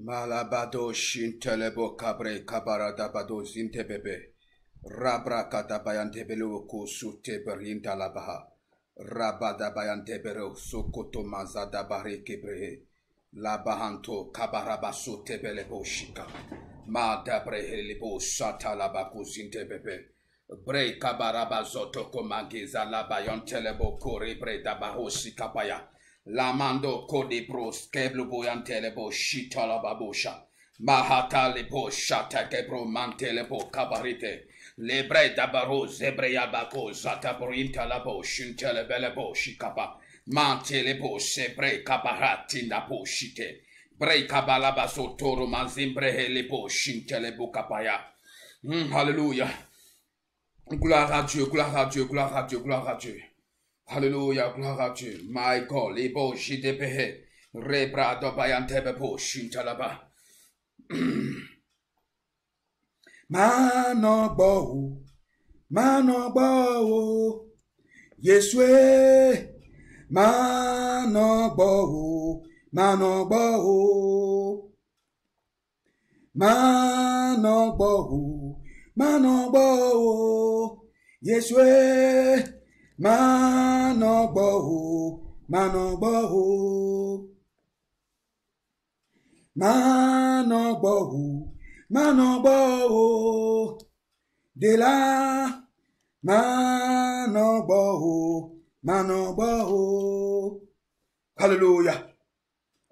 Malabado shintelebo kabre kabarada bado zinte bebe. Rabra katabayante belo kusute berinta labaha. Rabada bayante bero sokoto mazada bare kebre. Labahanto kabarabaso tebelebo shika. Mada brehelibo shata labaku zinte bebe. Bre kabarabazoto komagiza labayontelebo kore bre dabaho shikapaya. Lamando kodi bros keblu boyantelebo shita lababosha. Mahata lebo shata kebro mantelebo kabarite. Lebre dabaro zebre yabako zata brinta labo shintelebelebo shikapa. Mantelebo sebre kabarati napo shite. Bre kabalabaso toro mazimbre helebo shintelebo kapaya. Hallelujah. Gloire à Dieu, gloire à Dieu, gloire à Dieu, gloire à Dieu. Alléluia, gloire à Dieu. My God, les beaux jidebehe, rebra dobayantebe po shintalaba. Manobo, Yeswe, Manobo, Yeswe. Manobo, de la Manobo. Hallelujah.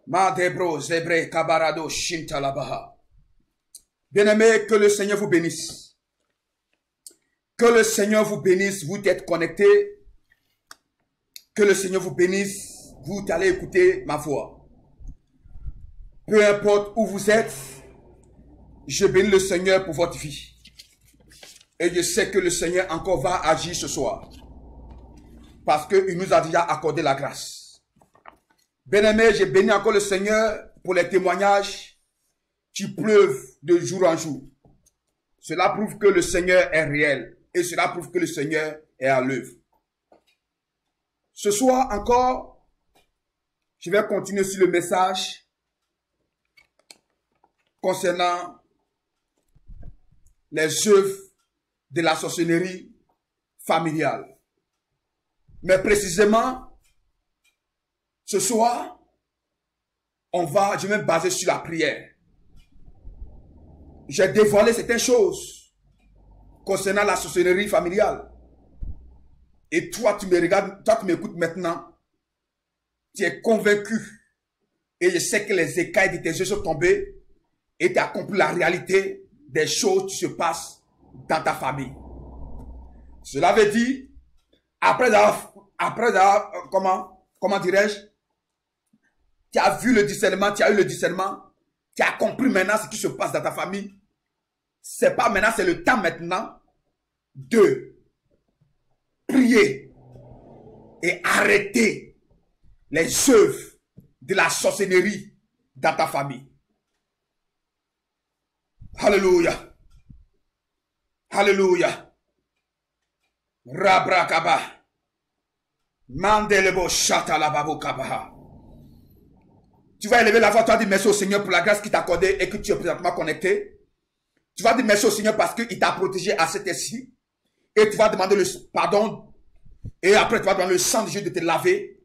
Madebro, Zebre, Kabarado, Shintalabaha. Bien-aimés, que le Seigneur vous bénisse. Que le Seigneur vous bénisse, vous êtes connectés. Que le Seigneur vous bénisse, vous allez écouter ma voix. Peu importe où vous êtes, je bénis le Seigneur pour votre vie. Et je sais que le Seigneur encore va agir ce soir. Parce qu'il nous a déjà accordé la grâce. Bien-aimé, je bénis encore le Seigneur pour les témoignages qui pleuvent de jour en jour. Cela prouve que le Seigneur est réel. Et cela prouve que le Seigneur est à l'œuvre. Ce soir encore, je vais continuer sur le message concernant les œuvres de la sorcellerie familiale. Mais précisément, ce soir, je vais me baser sur la prière. J'ai dévoilé certaines choses concernant la sorcellerie familiale. Et toi, tu me regardes, toi, tu m'écoutes maintenant. Tu es convaincu. Et je sais que les écailles de tes yeux sont tombés. Et tu as compris la réalité des choses qui se passent dans ta famille. Cela veut dire, après comment dirais-je, tu as vu le discernement, tu as eu le discernement, tu as compris maintenant ce qui se passe dans ta famille. C'est pas maintenant, c'est le temps maintenant de prier et arrêter les œuvres de la sorcellerie dans ta famille. Alléluia. Alléluia. Rabrakaba. Mandelebo shatalababo kabaha. Tu vas élever la voix, tu vas dire merci au Seigneur pour la grâce qu'il t'a accordée et que tu es présentement connecté. Tu vas dire merci au Seigneur parce qu'il t'a protégé à cet essai. Et tu vas demander le pardon. Et après, tu vas demander le sang de Dieu de te laver.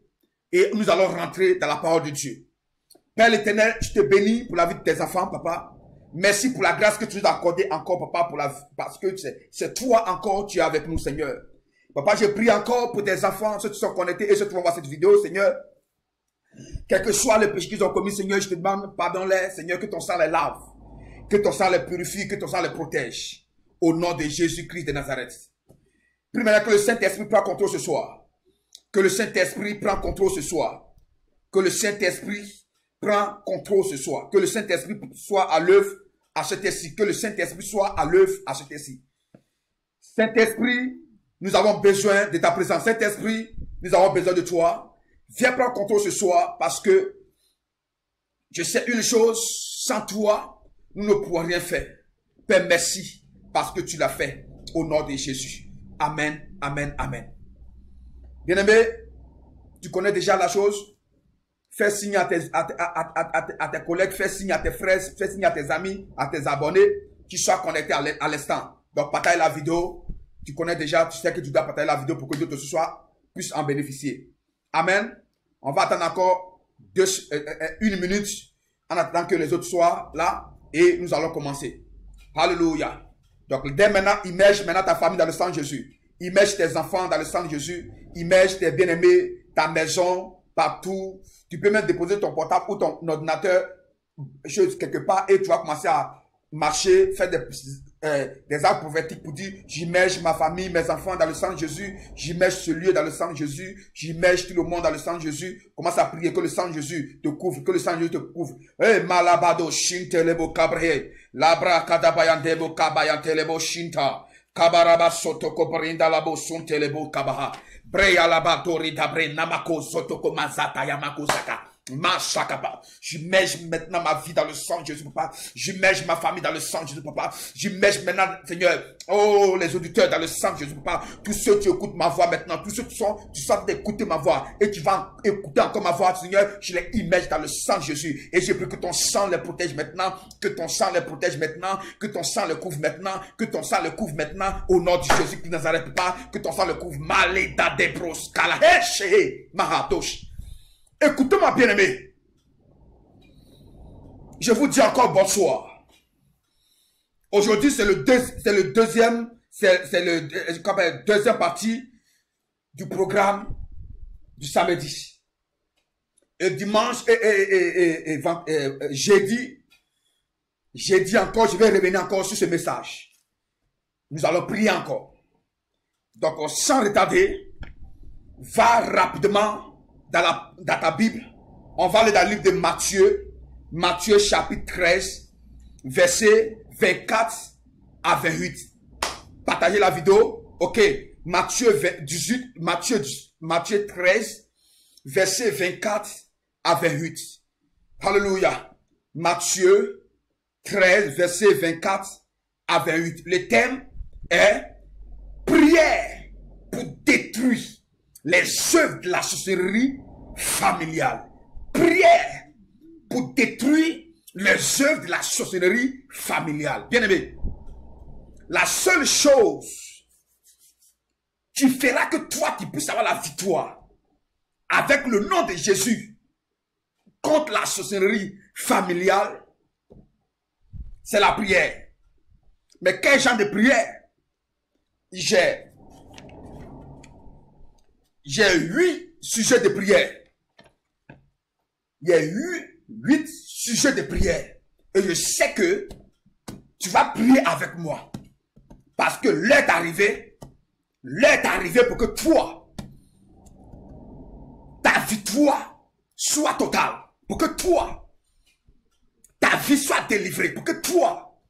Et nous allons rentrer dans la parole de Dieu. Père l'Éternel, je te bénis pour la vie de tes enfants, papa. Merci pour la grâce que tu nous as accordée encore, papa, parce que c'est toi encore, tu es avec nous, Seigneur. Papa, je prie encore pour tes enfants, ceux qui sont connectés et ceux qui vont voir cette vidéo, Seigneur. Quel que soit le péché qu'ils ont commis, Seigneur, je te demande, pardonne-les, Seigneur, que ton sang les lave. Que ton sang les purifie, que ton sang les protège. Au nom de Jésus-Christ de Nazareth. Prie maintenant que le Saint-Esprit prenne contrôle ce soir. Que le Saint-Esprit prenne contrôle ce soir. Que le Saint-Esprit prenne contrôle ce soir. Que le Saint-Esprit soit à l'œuvre à cet essai. Que le Saint-Esprit soit à l'œuvre à cet essai. Saint-Esprit, nous avons besoin de ta présence. Saint-Esprit, nous avons besoin de toi. Viens prendre contrôle ce soir parce que je sais une chose, sans toi, nous ne pourrons rien faire. Père, merci parce que tu l'as fait au nom de Jésus. Amen, amen, amen. Bien-aimé, tu connais déjà la chose. fais signe à tes collègues, fais signe à tes frères, fais signe à tes amis, à tes abonnés qui soient connectés à l'instant. Donc, partage la vidéo. Tu connais déjà, tu sais que tu dois partager la vidéo pour que d'autres puissent en bénéficier. Amen. On va attendre encore 1 minute en attendant que les autres soient là et nous allons commencer. Alléluia. Donc, dès maintenant, immerge maintenant ta famille dans le sang de Jésus. Immerge tes enfants dans le sang de Jésus. Immerge tes bien-aimés, ta maison, partout. Tu peux même déposer ton portable ou ton ordinateur quelque part et tu vas commencer à marcher, faire des actes prophétiques pour dire j'immerge ma famille, mes enfants dans le sang de Jésus, j'immerge ce lieu dans le sang de Jésus, j'immerge tout le monde dans le sang de Jésus. Commence à prier que le sang de Jésus te couvre, que le sang de Jésus te couvre. Eh malabado shintelebo kabre, labra kadabayandebo kabayantelebo shinta, kabaraba soto kobrinda labo suntelebo kabaha, breya labatori dabre namako soto komazata yamako saka. J'immerge maintenant ma vie dans le sang de Jésus, papa. J'immerge ma famille dans le sang de Jésus, papa. J'immerge maintenant, Seigneur, oh, les auditeurs dans le sang de Jésus, papa. Tous ceux qui écoutent ma voix maintenant, tous ceux qui sont d'écouter ma voix et qui vont écouter encore ma voix, Seigneur, je les immerge dans le sang de Jésus. Et je prie que ton sang les protège maintenant, que ton sang les protège maintenant, que ton sang les couvre maintenant, que ton sang les couvre maintenant, au nom de Jésus qui ne s'arrête pas, que ton sang les couvre. Maleda debros kalahe mahatosh. Écoutez-moi, bien-aimé. Je vous dis encore bonsoir. Aujourd'hui, c'est le deuxième partie du programme du samedi. Et dimanche et jeudi encore, je vais revenir encore sur ce message. Nous allons prier encore. Donc, sans retarder, va rapidement dans ta Bible, on va aller dans le livre de Matthieu chapitre 13, versets 24 à 28. Partagez la vidéo. Ok. Matthieu 13, versets 24 à 28. Alléluia. Matthieu 13, versets 24 à 28. Le thème est prière pour détruire les œuvres de la sorcellerie familiale. Prière pour détruire les œuvres de la sorcellerie familiale. Bien aimé, la seule chose qui fera que toi tu puisses avoir la victoire avec le nom de Jésus contre la sorcellerie familiale, c'est la prière. Mais quel genre de prière? J'ai 8 sujets de prière. Il y a 8 sujets de prière. Et je sais que tu vas prier avec moi. Parce que l'heure est arrivée. L'heure est arrivée pour que toi, ta victoire soit totale. Pour que toi, ta vie soit délivrée. Pour que toi,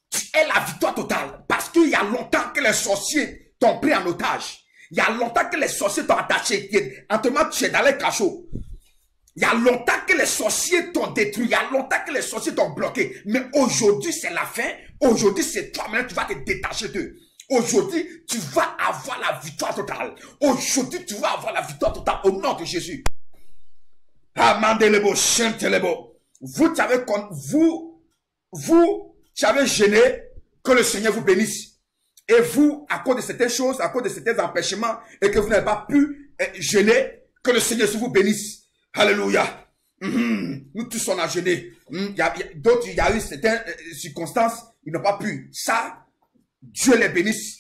tu aies la victoire totale. Parce qu'il y a longtemps que les sorciers t'ont pris en otage. Il y a longtemps que les sorciers t'ont attaché. Entièrement, tu es dans les cachots. Il y a longtemps que les sorciers t'ont détruit. Il y a longtemps que les sorciers t'ont bloqué. Mais aujourd'hui, c'est la fin. Aujourd'hui, c'est toi. Maintenant, tu vas te détacher d'eux. Aujourd'hui, tu vas avoir la victoire totale. Aujourd'hui, tu vas avoir la victoire totale au nom de Jésus. Amandelebo, chantelebo. Vous avez gêné, que le Seigneur vous bénisse. Et vous, à cause de certaines choses, à cause de certains empêchements, et que vous n'avez pas pu gêner, que le Seigneur vous bénisse. Alléluia. Nous tous on a gêné. D'autres, il y a eu certaines circonstances, ils n'ont pas pu. Ça, Dieu les bénisse.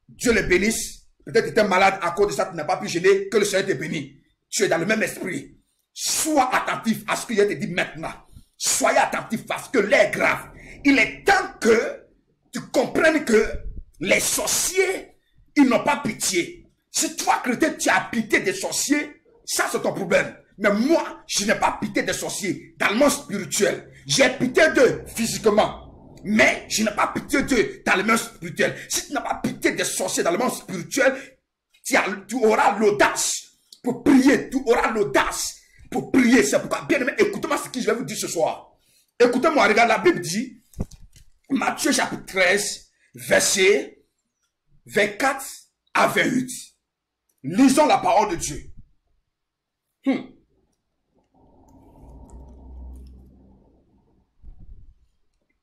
Dieu les bénisse. Peut-être que tu es malade à cause de ça, tu n'as pas pu gêner, que le Seigneur te bénisse. Tu es dans le même esprit. Sois attentif à ce que je te dis maintenant. Soyez attentif parce que l'heure est grave. Il est temps que tu comprennes que les sorciers, ils n'ont pas pitié. Si toi, chrétien, tu as pitié des sorciers, ça c'est ton problème. Mais moi, je n'ai pas pitié des sorciers dans le monde spirituel. J'ai pitié d'eux physiquement. Mais je n'ai pas pitié d'eux dans le monde spirituel. Si tu n'as pas pitié des sorciers dans le monde spirituel, tu auras l'audace pour prier. Tu auras l'audace pour prier. C'est pourquoi, bien aimé, écoutez-moi ce que je vais vous dire ce soir. Écoutez-moi, regarde, la Bible dit, Matthieu chapitre 13, versets 24 à 28. Lisons la parole de Dieu.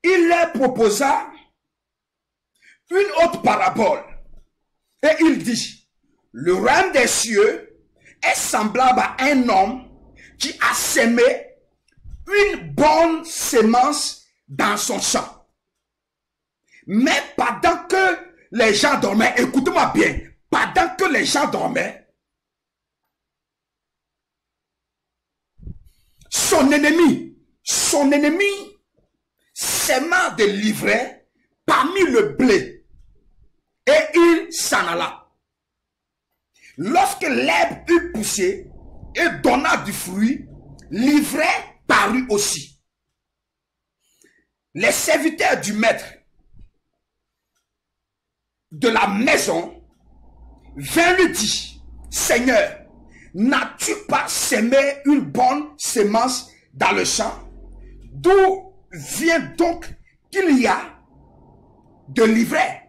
il leur proposa une autre parabole. Et il dit, le royaume des cieux est semblable à un homme qui a semé une bonne semence dans son champ. Mais pendant que les gens dormaient, écoutez-moi bien, pendant que les gens dormaient, son ennemi s'aima de l'ivraie parmi le blé et il s'en alla. Lorsque l'herbe eut poussé et donna du fruit, l'ivraie parut aussi. Les serviteurs du maître de la maison vint lui dire, Seigneur, n'as-tu pas semé une bonne semence dans le champ? D'où vient donc qu'il y a de l'ivraie?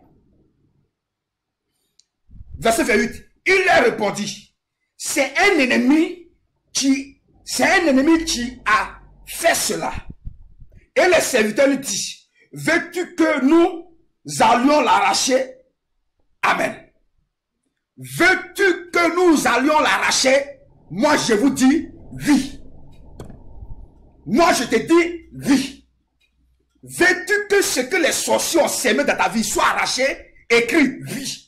Verset 28. Il leur répondit, c'est un ennemi qui a fait cela. Et le serviteur lui dit, veux-tu que nous allions l'arracher? Amen. Veux-tu que nous allions l'arracher? Moi je vous dis oui. Moi je te dis oui. Veux-tu que ce que les sorciers ont sémé dans ta vie soit arraché? Écris oui.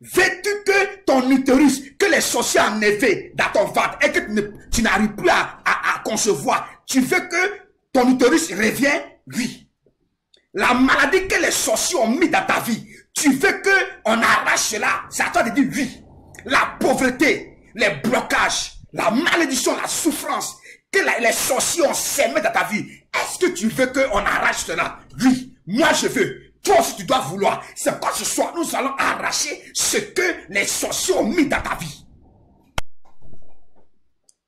Veux-tu que ton utérus, que les sorciers ont enlevé dans ton ventre et que tu n'arrives plus à concevoir, tu veux que ton utérus revienne? Oui. La maladie que les sorciers ont mis dans ta vie, tu veux qu'on arrache cela? C'est à toi de dire oui. La pauvreté, les blocages, la malédiction, la souffrance que les sorciers ont sémé dans ta vie, est-ce que tu veux qu'on arrache cela? Oui. Moi je veux. Toi aussi tu dois vouloir. C'est quoi ce soir nous allons arracher ce que les sorciers ont mis dans ta vie.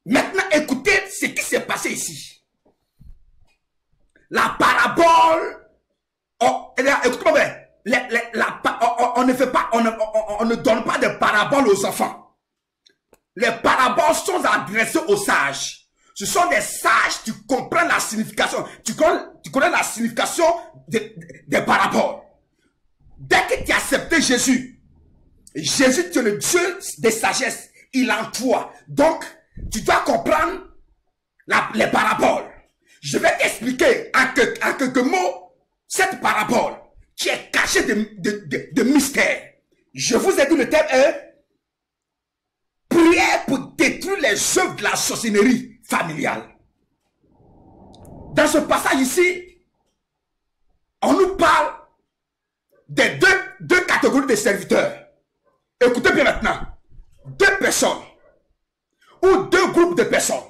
Maintenant écoutez ce qui s'est passé ici. La parabole, écoutez-moi bien, on ne fait pas, on ne donne pas de paraboles aux enfants. Les paraboles sont adressées aux sages. Ce sont des sages, tu comprends la signification. Tu connais la signification des paraboles. Dès que tu as accepté Jésus, Jésus tu es le Dieu des sagesse. Il est en toi. Donc, tu dois comprendre les paraboles. Je vais t'expliquer en quelques mots cette parabole qui est cachée de mystère. Je vous ai dit le thème est prière pour détruire les œuvres de la sorcellerie familiale. Dans ce passage ici, on nous parle des deux catégories de serviteurs. Écoutez bien maintenant. Deux personnes ou deux groupes de personnes.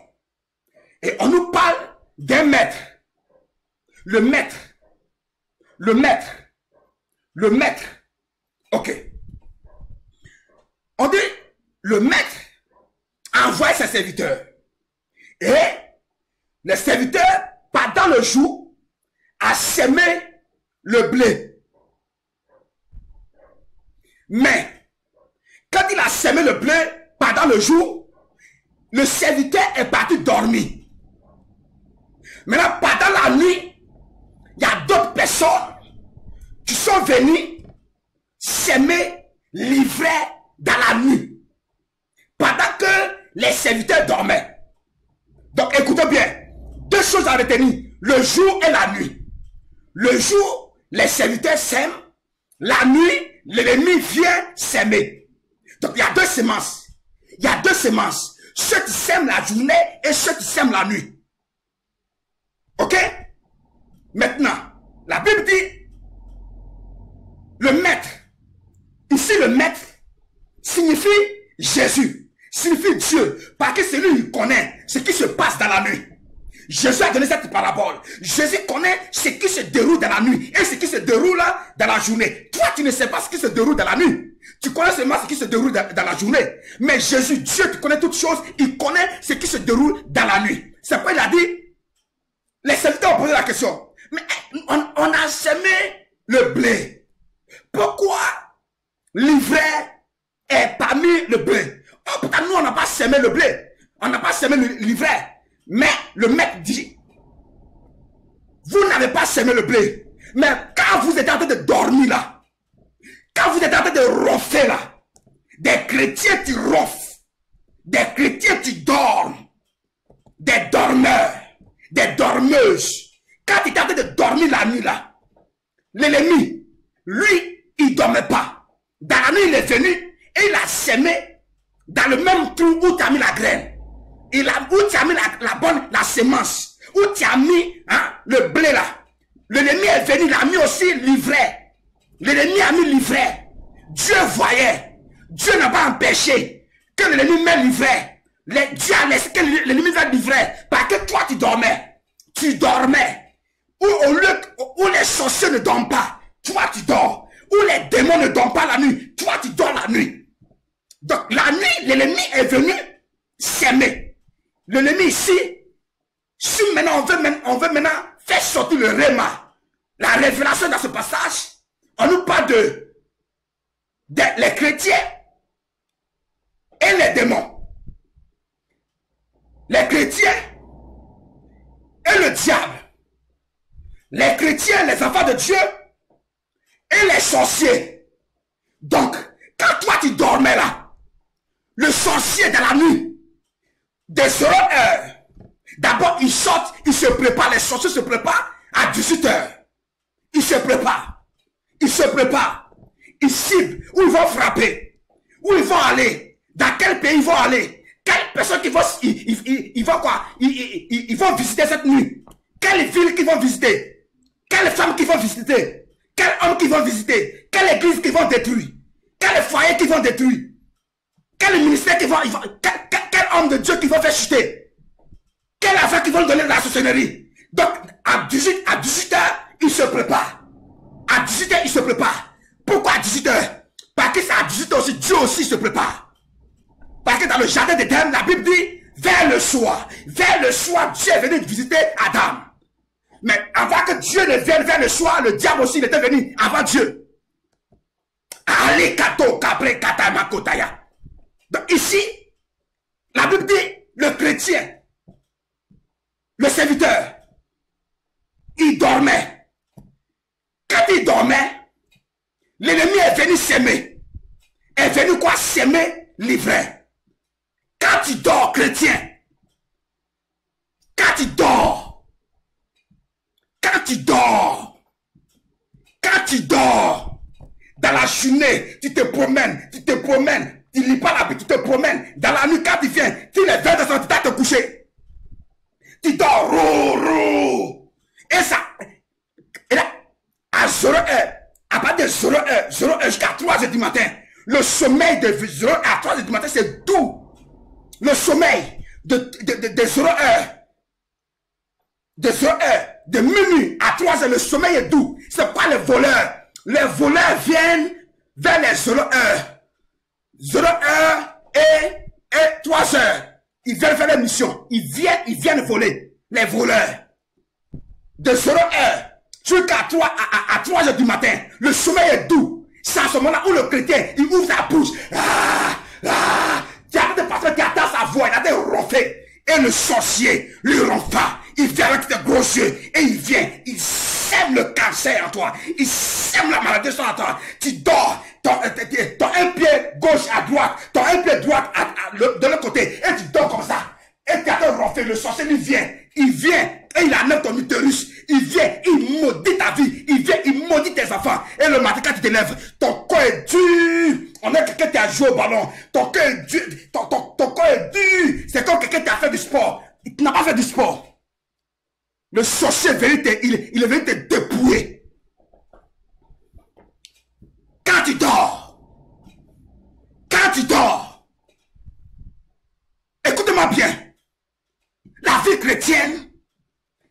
Et on nous parle d'un maître. Le maître. Le maître. Le maître. Ok. On dit le maître envoie ses serviteurs. Et les serviteurs, pendant le jour, a semé le blé. Mais, quand il a semé le blé pendant le jour, le serviteur est parti dormir. Maintenant, pendant la nuit, il y a d'autres personnes qui sont venues semer l'ivraie dans la nuit. Pendant que les serviteurs dormaient. Donc écoutez bien, deux choses à retenir, le jour et la nuit. Le jour, les serviteurs sèment, la nuit, l'ennemi vient s'aimer. Donc il y a deux semences. Il y a deux semences. Ceux qui sèment la journée et ceux qui sèment la nuit. Ok? Maintenant, la Bible dit, le maître. Ici le maître signifie Jésus. Signifie Dieu. Parce que c'est lui qui connaît ce qui se passe dans la nuit. Jésus a donné cette parabole. Jésus connaît ce qui se déroule dans la nuit et ce qui se déroule dans la journée. Toi, tu ne sais pas ce qui se déroule dans la nuit. Tu connais seulement ce qui se déroule dans la journée. Mais Jésus, Dieu qui connaît toutes choses, il connaît ce qui se déroule dans la nuit. C'est pourquoi il a dit, les serviteurs ont posé la question. Mais on a semé le blé. Pourquoi l'ivraie est parmi le blé? Oh, pourtant nous on n'a pas semé le blé. On n'a pas semé l'ivraie. Mais le maître dit, vous n'avez pas semé le blé. Mais quand vous êtes en train de dormir là, quand vous êtes en train de ronfler là, des chrétiens qui ronflent, des chrétiens qui dorment, des dormeurs, des dormeuses. Quand il est en train de dormir la nuit là, l'ennemi, lui, il ne dormait pas. Dans la nuit, il est venu et il a sémé dans le même trou où tu as mis la graine. Où tu as mis la semence, où tu as mis le blé là. L'ennemi est venu, il a mis aussi l'ivraie. L'ennemi a mis l'ivraie. Dieu voyait. Dieu n'a pas empêché que l'ennemi mette l'ivraie. Dieu a laissé que l'ennemi mette l'ivraie. Parce que toi tu dormais. Tu dormais. Où les sorciers ne dorment pas, toi tu dors. Où les démons ne dorment pas la nuit, toi tu dors la nuit. Donc la nuit, l'ennemi est venu s'aimer. L'ennemi ici, si maintenant on veut maintenant faire sortir le réma, la révélation dans ce passage, on nous parle de les chrétiens et les démons. Les chrétiens et le diable. Les chrétiens, les enfants de Dieu et les sorciers. Donc, quand toi tu dormais là, le sorcier dans la nuit, de 0 heure, d'abord ils sortent, ils se préparent, les sorciers se préparent à 18 heures. Ils se préparent, ils ciblent où ils vont frapper, où ils vont aller, dans quel pays ils vont aller, quelles personnes ils vont quoi, ils vont visiter cette nuit, quelle ville qu'ils vont visiter, quelle femme qu'ils vont visiter, quel homme qu'ils vont visiter, quelle église qu'ils vont détruire, quel foyer qu'ils vont détruire, quel ministère qu'ils vont, quel homme de Dieu qu'ils vont faire chuter, quelle affaire qu'ils vont donner dans la sorcellerie. Donc, à 18 heures, ils se préparent. À 18 heures, ils se préparent. Pourquoi à 18 heures? Parce que c'est à 18 heures aussi, Dieu aussi se prépare. Parce que dans le jardin d'Éden, la Bible dit, vers le soir, Dieu est venu visiter Adam. Mais avant que Dieu ne vienne vers le soir, le diable aussi il était venu avant Dieu. Donc ici, la Bible dit, le chrétien, le serviteur, il dormait. Quand il dormait, l'ennemi est venu s'aimer. Est venu quoi? S'aimer l'ivraie. Quand tu dors, chrétien, quand tu dors, dans la journée, tu te promènes, tu lis pas la Bible, tu te promènes, dans la nuit, quand tu viens, tu les 20 heures, tu t'as te coucher. Tu dors, roux. Et ça, et là, à 0 heure, à partir de 0 heure jusqu'à 3 heures du matin, le sommeil de 0 heure à 3 heures du matin, c'est doux. Le sommeil de 0 heure, de minuit à 3 heures, le sommeil est doux. C'est pas les voleurs. Les voleurs viennent vers les 0 heures. 0 heure et 3 heures. Ils viennent faire leur mission. Ils viennent voler. Les voleurs. De 0 heure jusqu'à 3 heures du matin, le sommeil est doux. C'est à ce moment-là où le chrétien, il ouvre sa bouche. Tu as des personnes qui attendent sa voix, il a des ronflés. Et le sorcier lui ronfla. Il vient avec des gros yeux et il vient, il sème le cancer en toi, il sème la maladie sur toi. Tu dors, t'as un pied gauche à droite, t'as un pied droit de l'autre côté et tu dors comme ça. Et tu as un ronflé, le sorcier lui vient, et il enlève ton utérus, il vient, il maudit ta vie, il vient, il maudit tes enfants. Et le matin quand tu te lèves, ton corps est dur. On a quelqu'un qui a joué au ballon, ton corps est dur, ton corps est dur. C'est comme quelqu'un qui a fait du sport, il n'a pas fait du sport. Le sorcier il est venu te dépouiller. Quand tu dors, écoutez-moi bien. La vie chrétienne,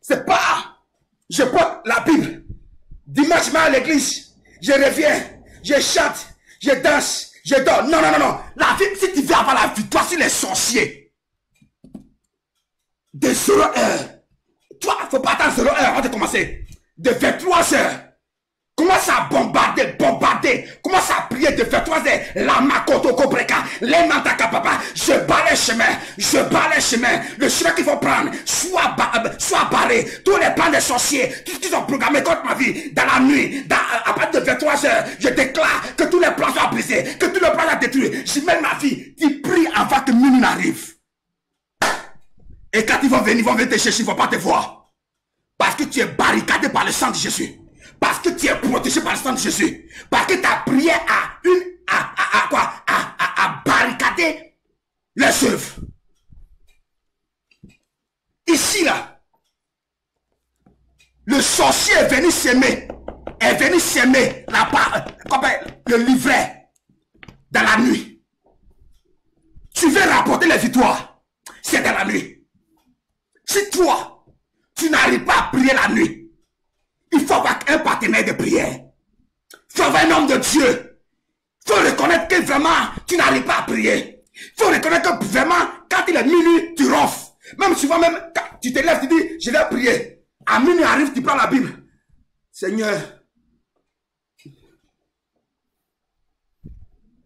c'est pas, je porte la Bible. Dimanche, je vais à l'église, je reviens, je chante, je danse, je dors. Non. La vie, si tu veux avoir la victoire sur les sorciers, de 0 heure, toi, faut pas attendre 0 heure avant de commencer. De 23 heures, Commence à bombarder. Commence à prier de faire 3 heures. La makoto kobreka. Les mantaka papa. Je bats les chemins. Le chemin qu'il faut prendre. Soit barré. Tous les plans des sorciers. Tout ce qu'ils ont programmé contre ma vie. Dans la nuit. À partir de 23 heures. Je déclare que tous les plans soient brisés. Que tous les plans soient détruits. Je mets ma vie. Tu pries avant que minuit n'arrive. Et quand ils vont venir te chercher. Ils ne vont pas te voir. Parce que tu es barricadé par le sang de Jésus. Parce que tu es protégé par le sang de Jésus. Parce que ta prière a barricadé les œuvres. Ici, là, le sorcier est venu s'aimer. Le livret dans la nuit. Tu veux rapporter les victoires. C'est dans la nuit. Si toi, tu n'arrives pas à prier la nuit, il faut avoir un partenaire de prière. Il faut avoir un homme de Dieu. Il faut reconnaître que vraiment, tu n'arrives pas à prier. Il faut reconnaître que vraiment, quand il est minuit, tu ronfles. Même souvent, quand tu te lèves, tu dis, je vais prier. À minuit arrive, tu prends la Bible. Seigneur,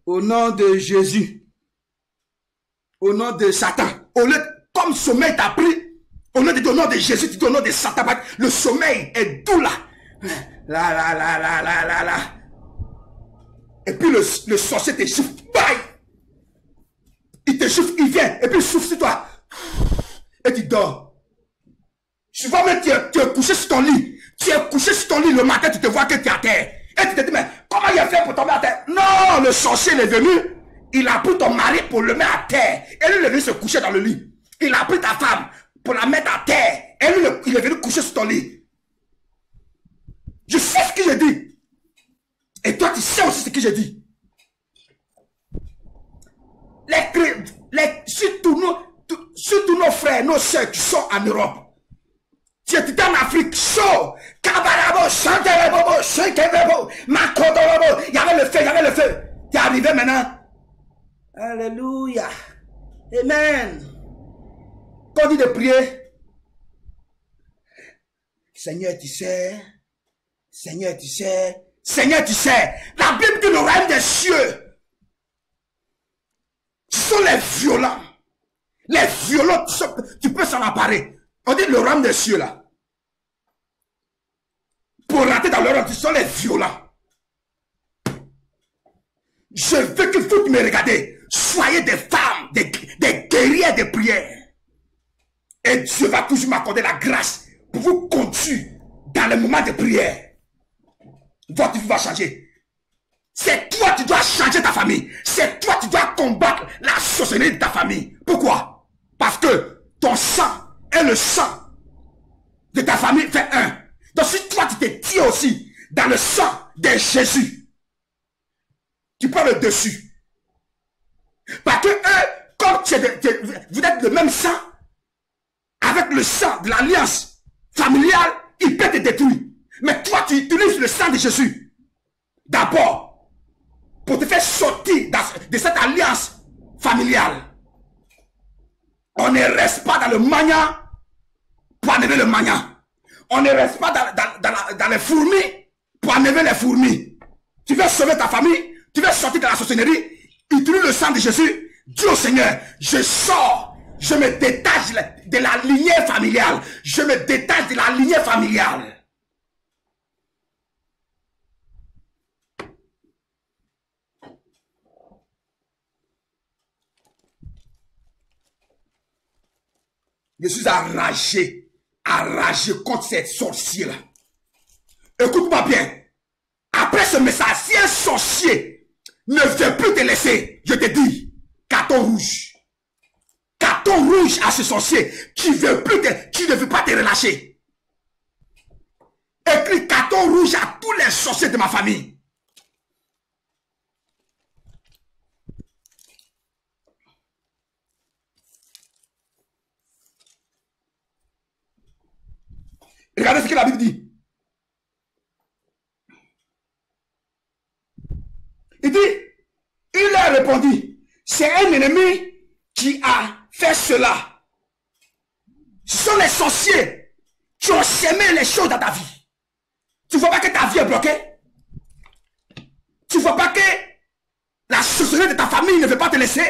au nom de Jésus, au nom de Satan, comme sommeil t'a pris, au nom de Jésus, tu dis au nom de Satan, le sommeil est doux là. Là. Et puis le sorcier te souffle. Bye! Il te souffle, il vient, et puis il souffle sur toi. Et tu dors. Souvent même tu es couché sur ton lit. Tu es couché sur ton lit le matin, tu te vois que tu es à terre. Et tu te dis, mais comment il a fait pour tomber à terre? Non, le sorcier est venu. Il a pris ton mari pour le mettre à terre. Et lui, il est venu se coucher dans le lit. Il a pris ta femme pour la mettre à terre. Et lui, il est venu coucher sur ton lit. Je sais ce que je dis. Et toi, tu sais aussi ce que je dis. Surtout nos frères, nos soeurs qui sont en Europe. Tu étais en Afrique, chaud. Kabarabo, Chantelebo, Shekebebo, Makodorobo. Il y avait le feu, Tu es arrivé maintenant. Alléluia. Amen. Quand on dit de prier, Seigneur, tu sais. La Bible dit le royaume des cieux. Ce sont les violents. Tu peux s'en emparer. On dit le royaume des cieux là. Pour rentrer dans le royaume, ce sont les violents. Je veux que vous me regardez. Soyez des femmes, des guerrières de prière. Et Dieu va toujours m'accorder la grâce pour vous conduire dans le moment de prière. Votre vie va changer. C'est toi qui dois changer ta famille. C'est toi qui dois combattre la sorcellerie de ta famille. Pourquoi? Parce que ton sang et le sang de ta famille fait un. Donc si toi tu te tiens aussi dans le sang de Jésus, tu prends le dessus. Parce que eux, comme vous êtes le même sang, avec le sang de l'alliance familiale, ils peuvent te détruire. Mais toi, tu utilises le sang de Jésus. D'abord, pour te faire sortir de cette alliance familiale. On ne reste pas dans le mania pour enlever le mania. On ne reste pas dans les fourmis pour enlever les fourmis. Tu veux sauver ta famille, tu veux sortir de la sorcellerie, utilise le sang de Jésus. Dis au Seigneur, je sors, je me détache de la lignée familiale. Je me détache de la lignée familiale. Je suis enragé contre ces sorciers-là. Écoute-moi bien. Après ce message, si un sorcier ne veut plus te laisser, je te dis, carton rouge. Carton rouge à ce sorcier qui ne veut pas te relâcher. Écris carton rouge à tous les sorciers de ma famille. Regardez ce que la Bible dit. Il dit, il a répondu, c'est un ennemi qui a fait cela. Ce sont les sorciers qui ont sémé les choses dans ta vie. Tu ne vois pas que ta vie est bloquée? Tu ne vois pas que la sorcellerie de ta famille ne veut pas te laisser?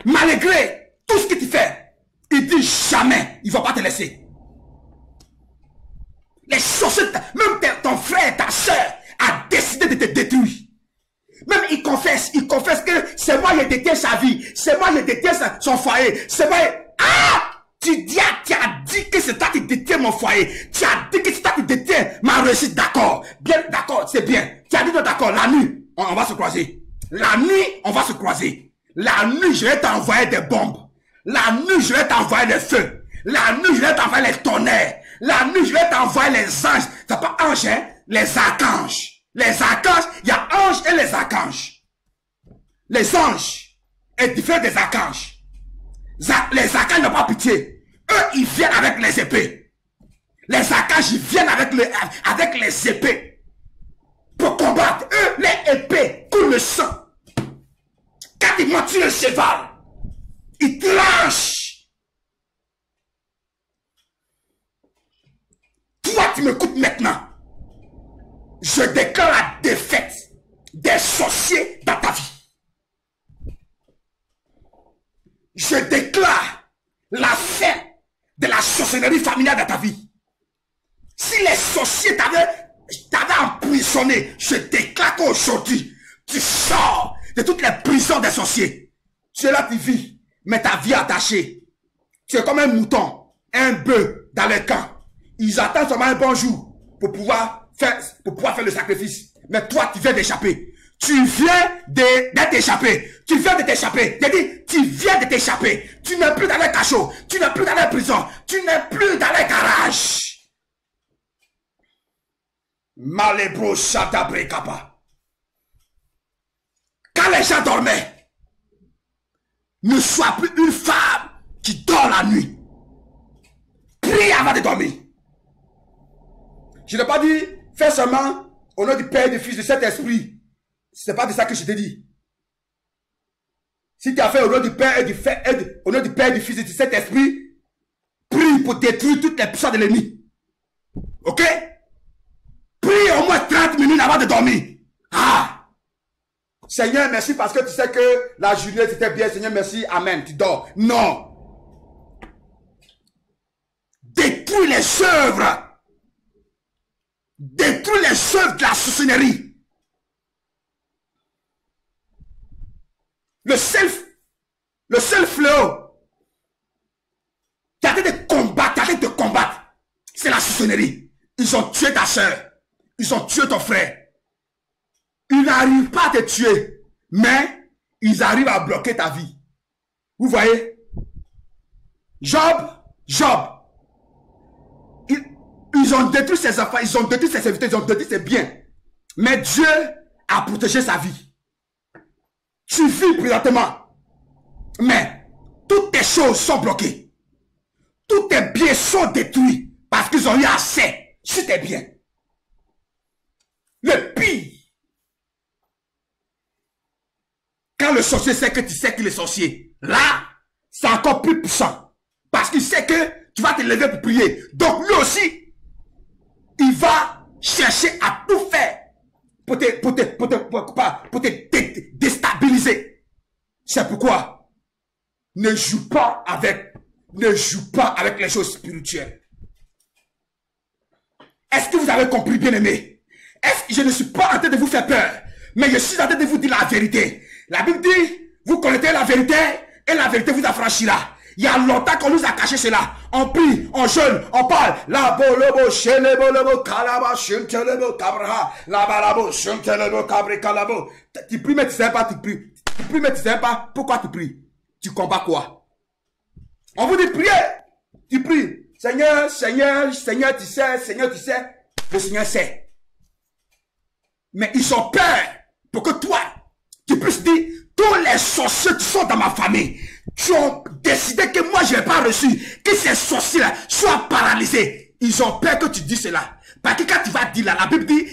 Malgré tout ce que tu fais, il dit jamais, il ne va pas te laisser. Les sorciers, même ton frère, ta soeur, a décidé de te détruire. Même il confesse que c'est moi qui détiens sa vie, c'est moi qui détiens son foyer, c'est moi. Ah! Tu as dit que c'est toi qui détiens mon foyer, tu as dit que c'est toi qui détiens ma réussite, d'accord, bien, d'accord, c'est bien. Tu as dit d'accord, la nuit, on va se croiser. La nuit, on va se croiser. La nuit, je vais t'envoyer des bombes. La nuit, je vais t'envoyer des feux. La nuit, je vais t'envoyer les tonnerres. La nuit, je vais t'envoyer les anges. C'est pas anges, hein? Les archanges. Les archanges, il y a anges et les archanges. Les anges est différent des archanges. Les archanges n'ont pas pitié. Eux, ils viennent avec les épées. Les archanges, ils viennent avec les épées. Pour combattre. Eux, les épées coulent le sang. Quand ils montent sur le cheval, ils tranchent. Toi, tu m'écoutes maintenant. Je déclare la défaite des sorciers dans ta vie. Je déclare la fin de la sorcellerie familiale dans ta vie. Si les sorciers t'avaient emprisonné, je déclare qu'aujourd'hui, tu sors de toutes les prisons des sorciers. Tu es là, tu vis, mais ta vie est attachée. Tu es comme un mouton, un bœuf dans le camp. Ils attendent seulement un bon jour pour pouvoir faire le sacrifice. Mais toi, tu viens d'échapper. Tu viens d'être échappé. Tu viens de t'échapper. J'ai dit, tu viens de t'échapper. Tu n'es plus dans les cachots. Tu n'es plus dans les prisons. Tu n'es plus dans les garages. Malebro Shadabre Kappa. Quand les gens dormaient, ne sois plus une femme qui dort la nuit. Prie avant de dormir. Je n'ai pas dit, fais seulement au nom du Père, du Fils, du Saint-Esprit. Ce n'est pas de ça que je t'ai dit. Si tu as fait au nom du Père au nom du Père, du Fils et du Saint-Esprit, prie pour détruire toutes les puissances de l'ennemi. Ok? Prie au moins 30 minutes avant de dormir. Ah! Seigneur, merci parce que tu sais que la journée c'était bien. Seigneur, merci. Amen. Tu dors. Non. Détruis les œuvres. Détruis les œuvres de la sorcellerie. Le seul fléau qui a été de combattre, c'est la sorcellerie. Ils ont tué ta soeur. Ils ont tué ton frère. Ils n'arrivent pas à te tuer, mais ils arrivent à bloquer ta vie. Vous voyez? Job, ils ont détruit ses enfants, ils ont détruit ses serviteurs, ils ont détruit ses biens. Mais Dieu a protégé sa vie. Tu vis présentement, mais toutes tes choses sont bloquées. Tous tes biens sont détruits parce qu'ils ont eu assez sur tes biens. Le pire, quand le sorcier sait que tu sais qu'il est sorcier, là, c'est encore plus puissant. Parce qu'il sait que tu vas te lever pour prier. Donc lui aussi, il va chercher à tout faire pour te déstabiliser. C'est pourquoi ne joue pas avec les choses spirituelles. Est-ce que vous avez compris, bien-aimé? Je ne suis pas en train de vous faire peur, mais je suis en train de vous dire la vérité. La Bible dit, vous connaissez la vérité et la vérité vous affranchira. Il y a longtemps qu'on nous a caché cela. On prie, on jeûne, on parle. La bolobo, chelebo, kalaba, chentelebo, kabraha, la balabo, chentelebo, kabri, kalabo. Tu pries, mais tu sais pas, tu pries. Tu pries, mais tu sais pas. Pourquoi tu pries? Tu combats quoi? On vous dit prier. Tu pries. Seigneur, tu sais. Le Seigneur sait. Mais ils ont peur pour que toi, tu puisses dire, tous les sorciers qui sont dans ma famille, qui ont décidé que moi je n'ai pas reçu, que ces sorciers-là soient paralysés. Ils ont peur que tu dises cela. Parce que quand tu vas dire là, la Bible dit,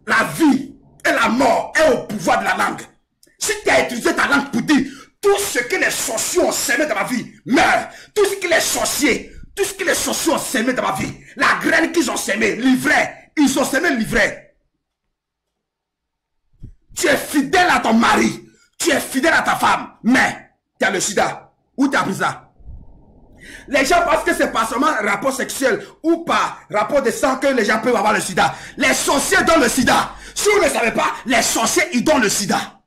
la vie et la mort est au pouvoir de la langue. Si tu as utilisé ta langue pour dire, tout ce que les sorciers ont semé dans ma vie meurt. Tout ce que les sorciers ont semé dans ma vie, la graine qu'ils ont semée, l'ivraie ils ont semé l'ivraie. Tu es fidèle à ton mari, tu es fidèle à ta femme, mais tu as le sida. Où tu as pris ça? Les gens pensent que c'est pas seulement rapport sexuel ou pas rapport de sang que les gens peuvent avoir le sida. Les sorciers donnent le sida. Si vous ne savez pas, les sorciers ils donnent le sida.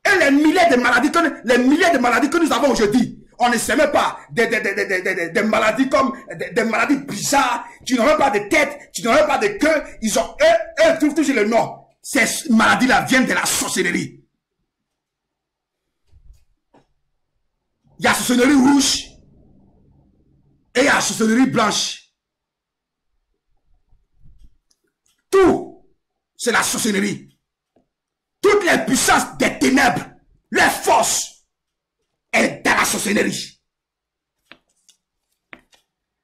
Et les milliers de maladies que nous avons aujourd'hui, on ne sait même pas des maladies comme des maladies bizarres. Tu n'as même pas de tête, tu n'as même pas de queue. Ils ont eux trouvent toujours le nom. Ces maladies-là viennent de la sorcellerie. Il y a la sorcellerie rouge. Et il y a la sorcellerie blanche. Tout, c'est la sorcellerie. Toutes les puissances des ténèbres, les forces, est dans la sorcellerie.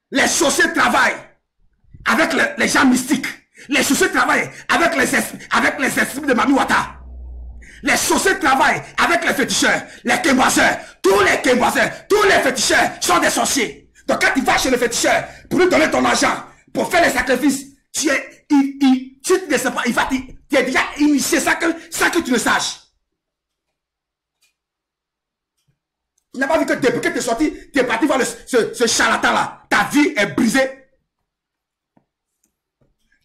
Les sorciers travaillent avec les gens mystiques. Les sorciers travaillent avec les esprits de Mami Wata. Les sorciers travaillent avec les féticheurs, les kéboiseurs. Tous les kéboiseurs, tous les féticheurs sont des sorciers. Donc quand tu vas chez le féticheur pour lui donner ton argent, pour faire les sacrifices, tu ne sais pas, tu es déjà initié sans que tu le saches. Tu n'as pas vu que depuis que tu es sorti, tu es parti voir ce charlatan-là. Ta vie est brisée.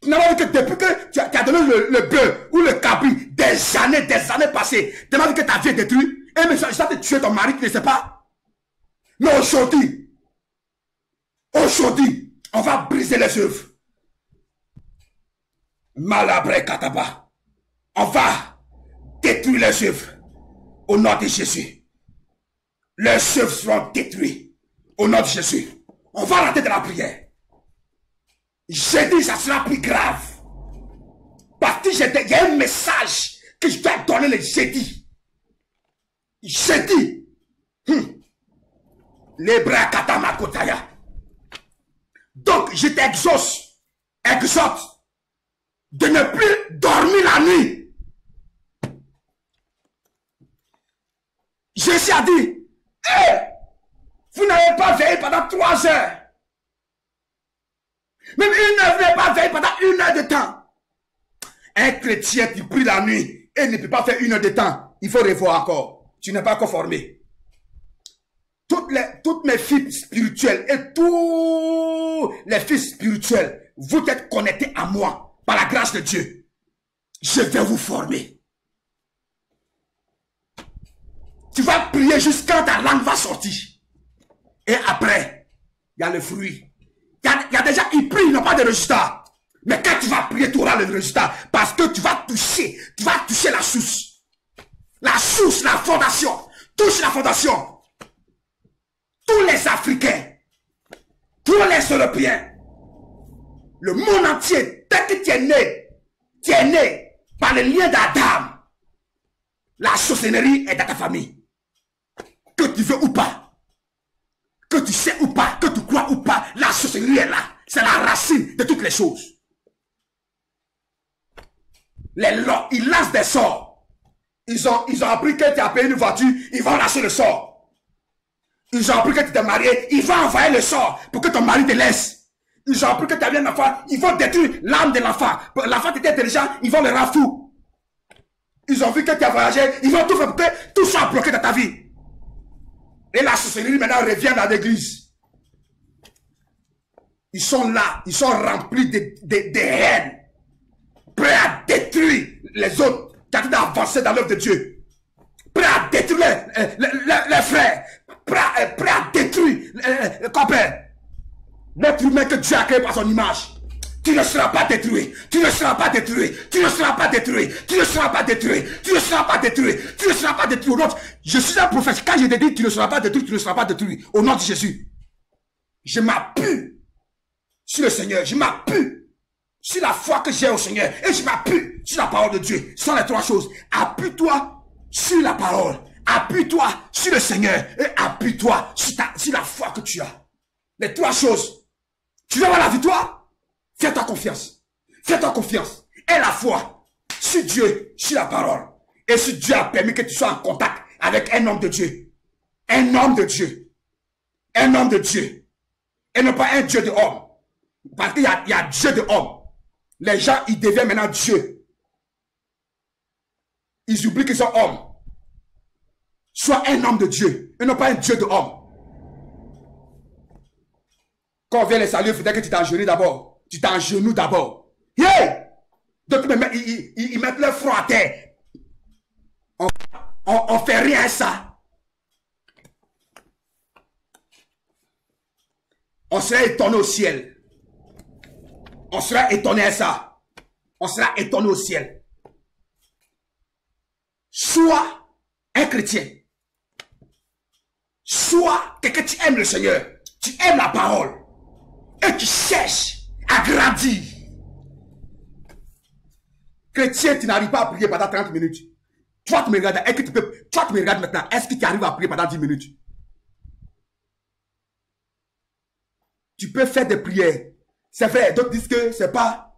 Tu n'as pas vu que depuis que tu as donné le bœuf ou le cabri, des années passées, tu n'as pas vu que ta vie est détruite. Et mais ça te tuer ton mari, tu ne sais pas. Mais aujourd'hui, on va briser les œuvres. Malabré Kataba. On va détruire les œuvres. Au nom de Jésus. Les œuvres seront détruites. Au nom de Jésus. On va arrêter de la prière. J'ai dit ça sera plus grave. Parce que il y a un message que je dois donner le jeudi. Jeudi. Les bras Katama Kotaya. Donc, je t'exauce, exhorte, de ne plus dormir la nuit. Jésus a dit, vous n'avez pas veillé pendant 3 heures. Même 1 heure, vous n'avez pas veillé pendant 1 heure de temps. Un chrétien qui prie la nuit et ne peut pas faire 1 heure de temps, il faut revoir encore. Tu n'es pas encore formé. Toutes mes filles spirituelles et tous les fils spirituels, vous êtes connectés à moi par la grâce de Dieu. Je vais vous former. Tu vas prier jusqu'à ta langue va sortir. Et après, il y a le fruit. Il y a des gens qui prient, ils n'ont pas de résultat. Mais quand tu vas prier, tu auras le résultat. Parce que tu vas toucher la source. La source, la fondation. Touche la fondation. Tous les Africains, tous les Européens, le monde entier, dès que tu es né par le lien d'Adam, la sorcellerie est dans ta famille. Que tu veux ou pas, que tu sais ou pas, que tu crois ou pas, la sorcellerie est là. C'est la racine de toutes les choses. Ils lancent des sorts. Ils ont appris que tu as payé une voiture, ils vont lâcher le sort. Ils ont appris que tu t'es marié, ils vont envoyer le sort pour que ton mari te laisse. Ils ont appris que tu as eu un enfant, ils vont détruire l'âme de l'enfant. L'enfant était intelligent, ils vont le rendre fou. Ils ont vu que tu as voyagé, ils vont tout faire pour que tout soit bloqué dans ta vie. Et la sorcellerie maintenant revient dans l'église. Ils sont là, ils sont remplis de haine, prêts à détruire les autres qui ont avancé dans l'œuvre de Dieu. Prêts à détruire les frères. Prêt à détruire le copain. L'être humain que Dieu a créé par son image. Tu ne seras pas détruit. Tu ne seras pas détruit. Tu ne seras pas détruit. Tu ne seras pas détruit. Tu ne seras pas détruit. Tu ne seras pas détruit. Au nom de... Je suis un prophète. Quand je te dis tu ne seras pas détruit, tu ne seras pas détruit. Au nom de Jésus. Je m'appuie sur le Seigneur. Je m'appuie sur la foi que j'ai au Seigneur. Et je m'appuie sur la parole de Dieu. Ce sont les 3 choses. Appuie-toi sur la parole. Appuie-toi sur le Seigneur et appuie-toi sur la foi que tu as. Les 3 choses. Tu veux avoir la victoire? Fais-toi confiance. Fais-toi confiance. Et la foi sur Dieu, sur la parole. Et si Dieu a permis que tu sois en contact avec un homme de Dieu. Un homme de Dieu. Un homme de Dieu. Et non pas un Dieu de homme. Parce qu'il y a Dieu de homme. Les gens, ils deviennent maintenant Dieu. Ils oublient qu'ils sont hommes. Sois un homme de Dieu et non pas un Dieu de homme. Quand on vient les saluer, il faudrait que tu t'agenouilles d'abord. Tu t'agenouilles d'abord. Yeah! Donc, ils mettent leur front à terre. On fait rien à ça. On serait étonné au ciel. On sera étonné à ça. On sera étonné au ciel. Sois un chrétien. Sois quelqu'un qui aime le Seigneur. Tu aimes la parole. Et tu cherches à grandir. Chrétien, tu n'arrives pas à prier pendant 30 minutes. Toi, tu me regardes. Est-ce que tu peux, toi, tu me regardes maintenant. Est-ce que tu arrives à prier pendant 10 minutes? Tu peux faire des prières. C'est vrai, d'autres disent que c'est pas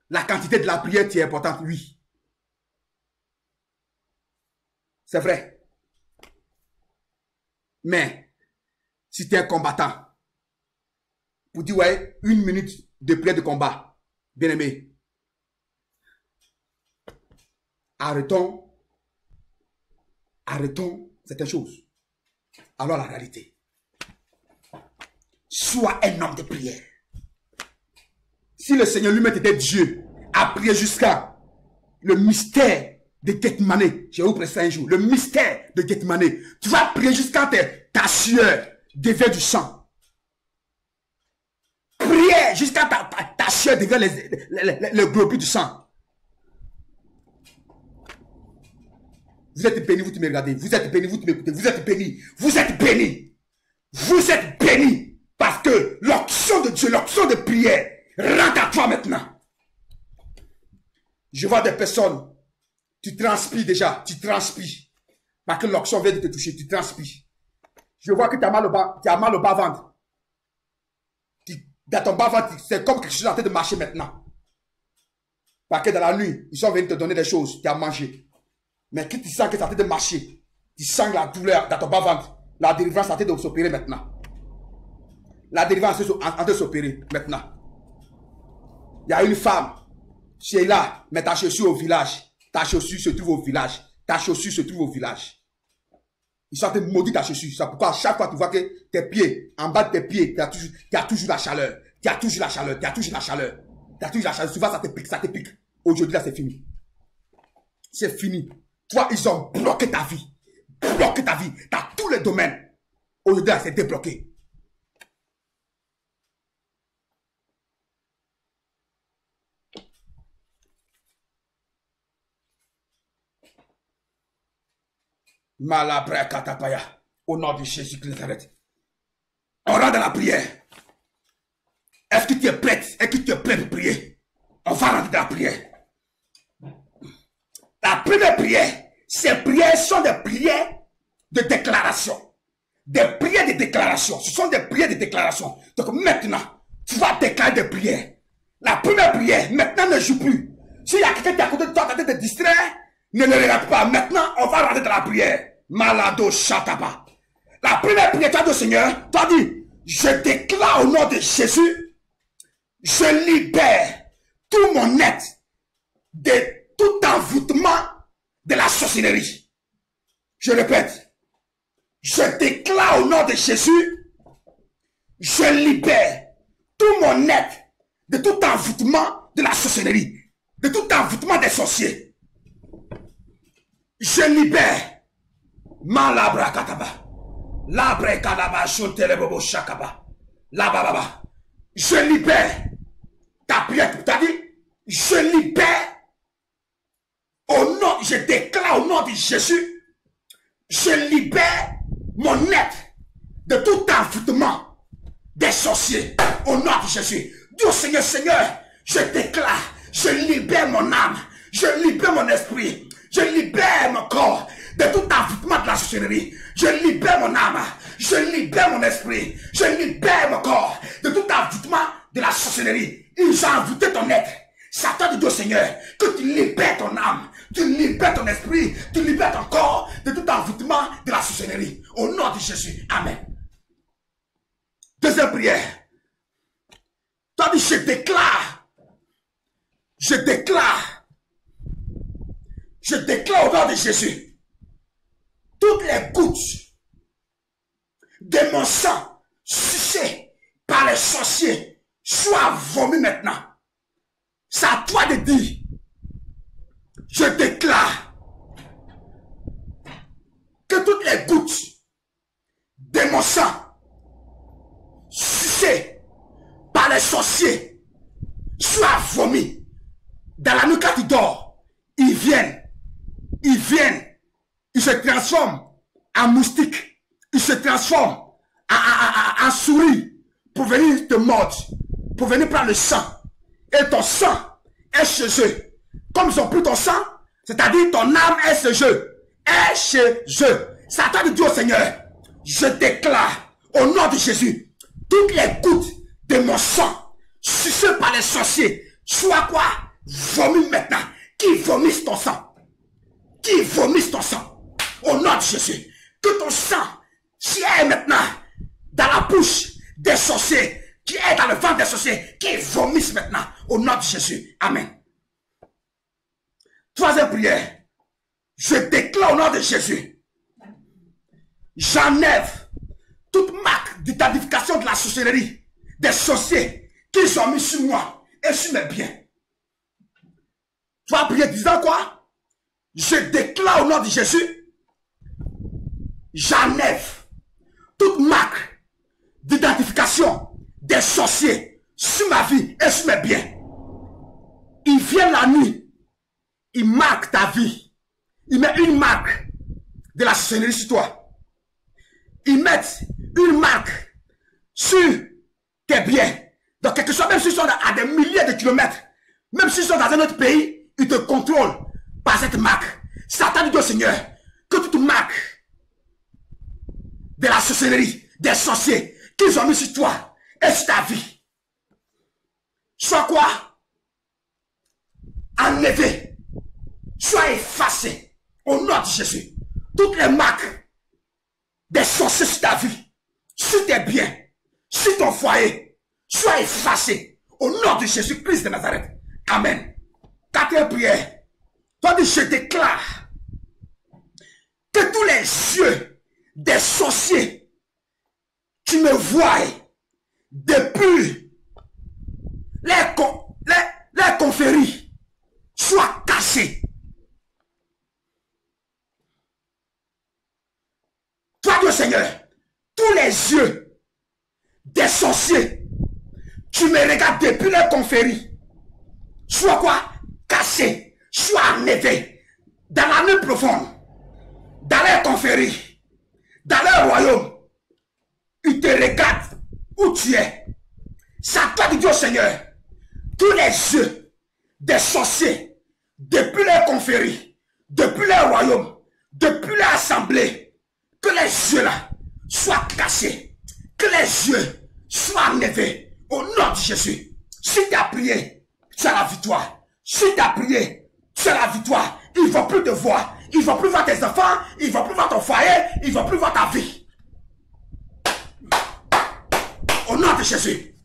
la quantité de la prière qui est importante. Oui. C'est vrai. Mais, si tu es un combattant, pour dire, ouais, 1 minute de prière de combat, bien aimé, arrêtons certaines choses. Alors la réalité. Sois un homme de prière. Si le Seigneur lui-même était Dieu, a prié jusqu'à le mystère de Gethsemane, je vais vous prêcher un jour, le mystère de Gethsemane, tu vas prier jusqu'à ta sueur devient du sang. Priez jusqu'à ta sueur devient le globules du sang. Vous êtes bénis, vous qui me regardez. Vous êtes bénis, vous qui m'écoutez. Vous êtes bénis. Vous êtes bénis. Vous êtes bénis. Parce que l'onction de Dieu, l'onction de prière, rentre à toi maintenant. Je vois des personnes, tu transpires déjà, tu transpires. Parce que l'onction vient de te toucher, tu transpires. Je vois que tu as mal au bas-ventre. Dans ton bas-ventre, c'est comme quelque chose en train de marcher maintenant. Parce que dans la nuit, ils sont venus te donner des choses, tu as mangé. Mais quand tu sens que ça en train de marcher, tu sens la douleur dans ton bas-ventre, la délivrance est en train de s'opérer maintenant. La délivrance est en train de s'opérer maintenant. Il y a une femme, c'est là, mais ta chaussure au village. Ta chaussure se trouve au village. Ta chaussure se trouve au village. Ils sont en train de maudire ta chaussure. C'est pourquoi à chaque fois tu vois que tes pieds, en bas de tes pieds, tu as toujours la chaleur. Tu as toujours la chaleur. Tu as toujours la chaleur. Tu as toujours la chaleur. Souvent ça te pique, ça te pique. Aujourd'hui là c'est fini. C'est fini. Toi, ils ont bloqué ta vie. Bloqué ta vie. Dans tous les domaines. Aujourd'hui là c'est débloqué. Malabre katapaya. Au nom de Jésus de Nazareth. On rentre dans la prière. Est-ce que tu es prête? Est-ce que tu es prêt pour prier? On va rentrer dans la prière. La première prière, ces prières sont des prières de déclaration. Des prières de déclaration. Ce sont des prières de déclaration. Donc maintenant, tu vas déclarer des prières. La première prière, maintenant ne joue plus. S'il y a quelqu'un qui est à côté de toi, qui est en train de te distraire, ne le regarde pas. Maintenant, on va rentrer dans la prière. Malado Shataba. La première prière, tu as dit au Seigneur, tu as dit, je déclare au nom de Jésus, je libère tout mon être de tout envoûtement de la sorcellerie. Je répète, je déclare au nom de Jésus, je libère tout mon être de tout envoûtement de la sorcellerie, de tout envoûtement des sorciers. Je libère Malabra kataba. Labre kadaba shontelebobo shakaba. Lababa. Je libère. Ta prière, tu as dit, je libère. Au nom, je déclare au nom de Jésus, je libère mon être de tout envoûtement des sorciers. Au nom de Jésus. Dis au Seigneur, Seigneur, je déclare, je libère mon âme, je libère mon esprit, je libère mon corps de tout envoûtement de la sorcellerie. Je libère mon âme, je libère mon esprit, je libère mon corps de tout envoûtement de la sorcellerie. Ils ont envoûté ton être. Satan dit au Seigneur que tu libères ton âme, tu libères ton esprit, tu libères ton corps de tout envoûtement de la sorcellerie. Au nom de Jésus. Amen. Deuxième prière. Tu as dit, je déclare Je déclare au nom de Jésus, toutes les gouttes de mon sang sucées par les sorciers soient vomies maintenant. C'est à toi de dire, je déclare que toutes les gouttes de mon sang sucées par les sorciers soient vomies. Dans la nuit quand tu dors, ils viennent, ils se transforment en moustiques, ils se transforment en souris pour venir te mordre, pour venir prendre le sang. Et ton sang est chez eux. Comme ils ont pris ton sang, c'est-à-dire ton âme est chez eux. Est chez eux. C'est à toi de dire au Seigneur, je déclare au nom de Jésus, toutes les gouttes de mon sang, sucées par les sorciers, soient quoi? Vomis maintenant. Qui vomisse ton sang? Qui vomisse ton sang? Au nom de Jésus. Que ton sang, qui est maintenant dans la bouche des sorciers, qui est dans le ventre des sorciers, qui vomisse maintenant. Au nom de Jésus. Amen. Troisième prière. Je déclare au nom de Jésus. J'enlève toute marque d'identification de la sorcellerie des sorciers qu'ils ont mis sur moi et sur mes biens. Tu vas prier disant quoi? Je déclare au nom de Jésus, j'enlève toute marque d'identification des sorciers sur ma vie et sur mes biens. Ils viennent la nuit, ils marquent ta vie, ils mettent une marque de la sorcellerie sur toi. Ils mettent une marque sur tes biens. Donc quelque chose, même s'ils sont à des milliers de kilomètres, même s'ils sont dans un autre pays, ils te contrôlent par cette marque. Satan dit au Seigneur que toute marque de la sorcellerie, des sorciers qu'ils ont mis sur toi et sur ta vie, soit quoi? Enlevé, soit effacé au nom de Jésus. Toutes les marques des sorciers sur ta vie, sur tes biens, sur ton foyer, soient effacées au nom de Jésus-Christ de Nazareth. Amen. Quatrième prière. Toi dis, je déclare que tous les yeux des sorciers qui me voient depuis les confréries soient cachés. Toi dis au Seigneur, tous les yeux des sorciers qui me regardent depuis les confréries soient quoi? Cachés, soient enlevés dans la nuit profonde, dans les confréries, dans leur royaume. Ils te regardent où tu es. C'est à toi de dire au Seigneur, tous les yeux des sorciers, depuis les confréries, depuis les royaumes, depuis les assemblées, que les yeux là soient cachés, que les yeux soient enlevés au nom de Jésus. Si tu as prié, tu as la victoire. Si tu as prié, tu as la victoire. Ils ne vont plus te voir. Ils ne vont plus voir tes enfants. Ils ne vont plus voir ton foyer. Ils ne vont plus voir ta vie. Au nom de Jésus.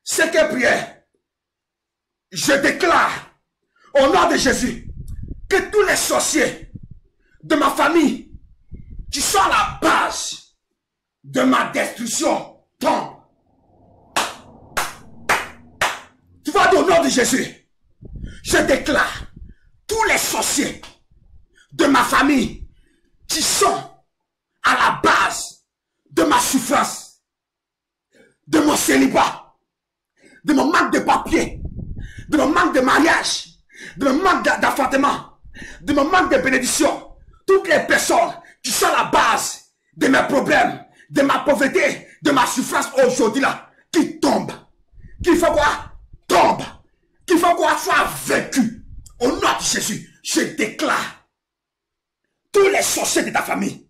Cinquième prière. Je déclare au nom de Jésus que tous les sorciers de ma famille qui sont à la base de ma destruction tombent. Tu vois, au nom de Jésus, je déclare tous les sorciers de ma famille qui sont à la base de ma souffrance, de mon célibat, de mon manque de papier, de mon manque de mariage, de mon manque d'enfantement, de mon manque de bénédiction. Toutes les personnes qui sont à la base de mes problèmes, de ma pauvreté, de ma souffrance aujourd'hui là, qui tombent, qui font quoi? Tombe, qu'il faut quoi soit vaincu. Au nom de Jésus, je déclare tous les sorciers de ta famille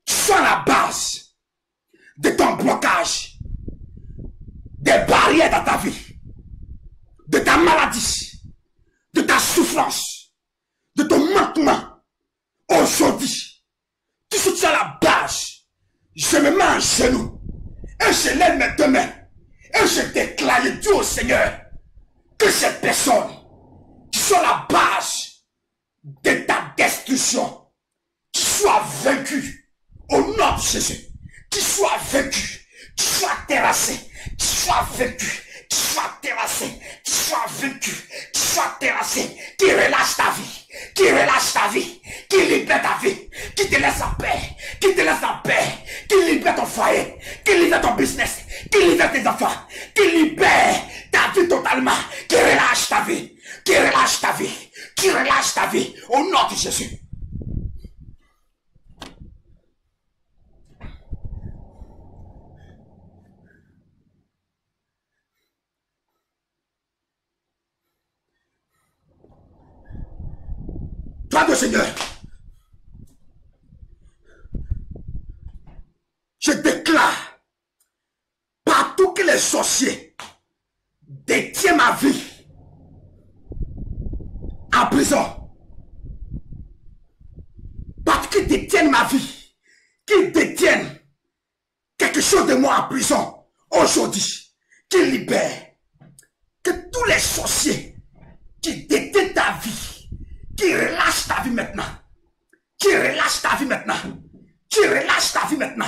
qui sont à la base de ton blocage, des barrières dans ta vie, de ta maladie, de ta souffrance, de ton manquement. Aujourd'hui, tout ce qui est à la base, je me mets en genoux et je lève mes deux mains Et je déclare, je dis au Seigneur, que ces personnes qui sont la base de ta destruction, qui soient vaincues au nom de Jésus, qui soient vaincues, qui soient terrassées, qui soient vaincues, qui soient terrassées, qui soient vaincues, qui soient terrassées, qui relâchent ta vie, qui relâche ta vie, qui libère ta vie, qui te laisse en paix, qui te laisse en paix, qui libère ton foyer, qui libère ton business, qui libère tes enfants, qui libère ta vie totalement, qui relâche ta vie, qui relâche ta vie, qui relâche ta vie, au nom de Jésus. Toi, le Seigneur, je déclare partout que les sorciers détiennent ma vie en prison, partout qu'ils détiennent ma vie, qu'ils détiennent quelque chose de moi en prison aujourd'hui, qu'ils libèrent, que tous les sorciers qui détiennent ta vie, qui relâche ta vie maintenant. Qui relâche ta vie maintenant. Qui relâche ta vie maintenant.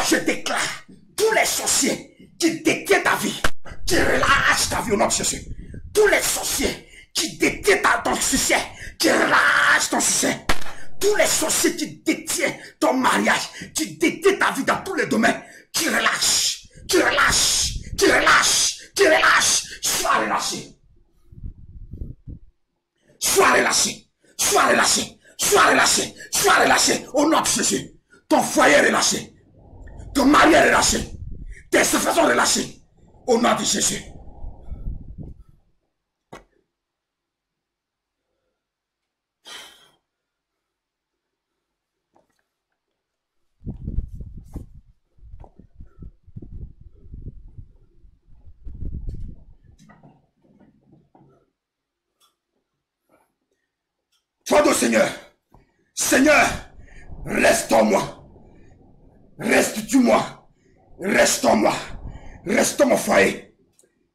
Je déclare, tous les sorciers qui détiennent ta vie, qui relâchent ta vie au nom de Jésus. Tous les sorciers qui détiennent ton succès, qui relâchent ton succès. Tous les sorciers qui détiennent ton mariage, qui détiennent ta vie dans tous les domaines, qui relâchent, qui relâchent, qui relâchent, qui relâchent. Sois relâché. Sois relâché. Sois relâché, sois relâché, sois relâché au nom de Jésus. Ton foyer est relâché, ton mari est relâché, tes enfants sont relâchés au nom de Jésus. Toi, au Seigneur, Seigneur, reste en moi, reste-tu-moi, reste en moi, reste mon foyer,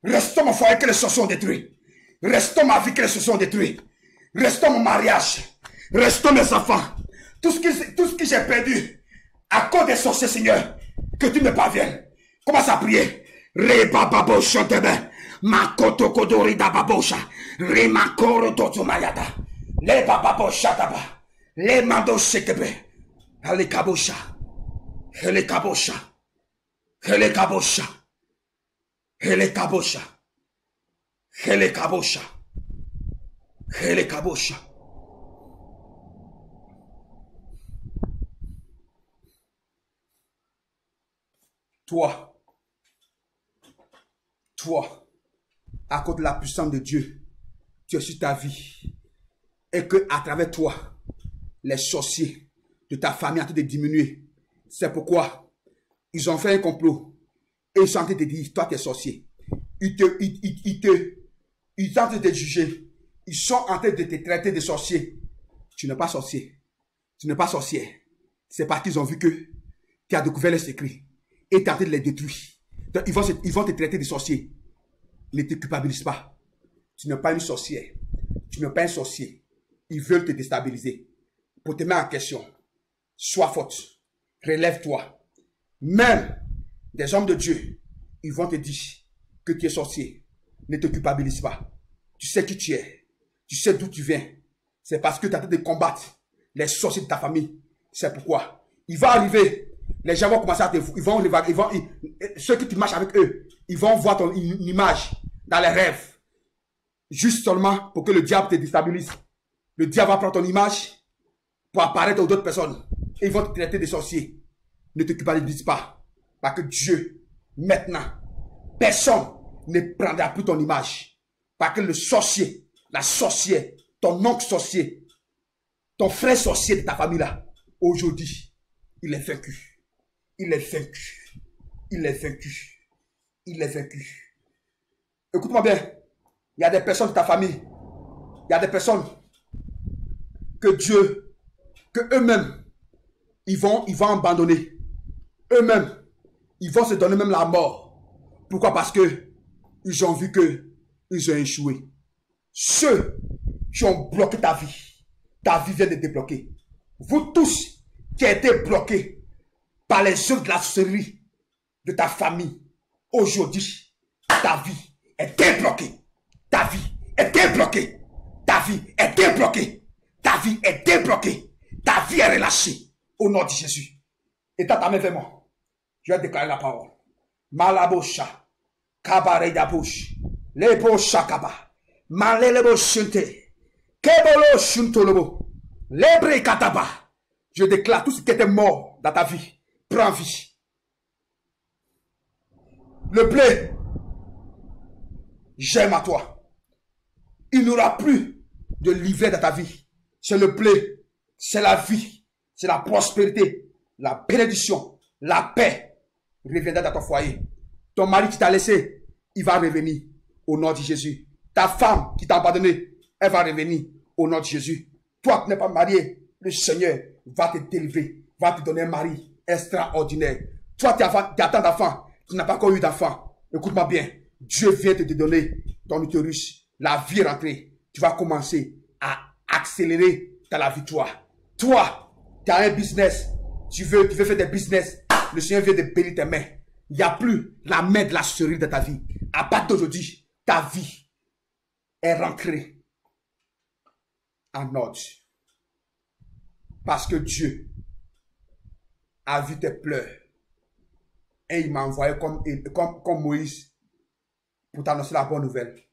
reste mon foyer que les sorciers ont détruit, reste ma vie que les sorciers ont détruit, reste mon mariage, reste mes enfants, tout ce que j'ai perdu à cause des sorciers, Seigneur, que tu me parviennes. Commence à prier. Rebababo chantebe, makoto kodori da babosha, remakoro toto mayada. Le bababo shataba, le mando sekebe, le kabosha, le kabosha, le kabosha, le kabosha, le kabosha, le kabosha. Toi, à cause de la puissance de Dieu, tu es sur ta vie. Et que à travers toi, les sorciers de ta famille ont été diminués. C'est pourquoi ils ont fait un complot. Et ils sont en train de te dire, toi tu es sorcier. Ils sont en train de te juger. Ils sont en train de te traiter de sorcier. Tu n'es pas sorcier. Tu n'es pas sorcière. C'est parce qu'ils ont vu que tu as découvert les secrets. Et tu as en train de les détruire. Donc, ils vont te traiter de sorcier. Ne te culpabilise pas. Tu n'es pas une sorcière. Tu n'es pas un sorcier. Ils veulent te déstabiliser. Pour te mettre en question. Sois forte. Relève-toi. Même des hommes de Dieu, ils vont te dire que tu es sorcier. Ne te culpabilise pas. Tu sais qui tu es. Tu sais d'où tu viens. C'est parce que tu as en train de combattre les sorciers de ta famille. C'est pourquoi. Il va arriver. Les gens vont commencer à te... ceux qui tu marches avec eux, ils vont voir ton image dans les rêves. Juste seulement pour que le diable te déstabilise. Le diable va prendre ton image pour apparaître aux autres personnes. Et ils vont te traiter de sorcier. Ne te culpabilise pas. Parce que Dieu, maintenant, personne ne prendra plus ton image. Parce que le sorcier, la sorcière, ton oncle sorcier, ton frère sorcier de ta famille là, aujourd'hui, il est vaincu. Il est vaincu. Il est vaincu. Il est vaincu. Écoute-moi bien. Il y a des personnes de ta famille. Il y a des personnes que Dieu, que eux-mêmes, ils vont abandonner. Eux-mêmes, ils vont se donner même la mort Pourquoi? Parce que ils ont vu que ils ont échoué. Ceux qui ont bloqué ta vie vient de débloquer. Vous tous qui avez été bloqués par les œuvres de la sorcellerie de ta famille, aujourd'hui, ta vie est débloquée. Ta vie est débloquée. Ta vie est débloquée. Ta vie est débloquée. Ta vie est relâchée. Au nom de Jésus. Et ta main vers moi. Je vais déclarer la parole. Malabosha. Kabareya bush. Lebosha kaba. Malelebo shunte. Kebolo shuntolobo. Lebre kataba. Je déclare tout ce qui était mort dans ta vie. Prends vie. Le blé, j'aime à toi. Il n'y aura plus de l'hiver dans ta vie. C'est le blé, c'est la vie, c'est la prospérité, la bénédiction, la paix reviendra dans ton foyer. Ton mari qui t'a laissé, il va revenir au nom de Jésus. Ta femme qui t'a abandonné, elle va revenir au nom de Jésus. Toi qui n'es pas marié, le Seigneur va te délivrer, va te donner un mari extraordinaire. Toi qui attends d'enfant, tu n'as pas encore eu d'enfant. Écoute-moi bien. Dieu vient te donner ton utérus. La vie est rentrée. Tu vas commencer à accélérer dans la victoire. Toi, tu as un business. Tu veux faire des business. Le Seigneur vient de bénir tes mains. Il n'y a plus la main de la sorcellerie dans ta vie. À partir d'aujourd'hui, ta vie est rentrée en ordre. Parce que Dieu a vu tes pleurs. Et il m'a envoyé comme Moïse pour t'annoncer la bonne nouvelle.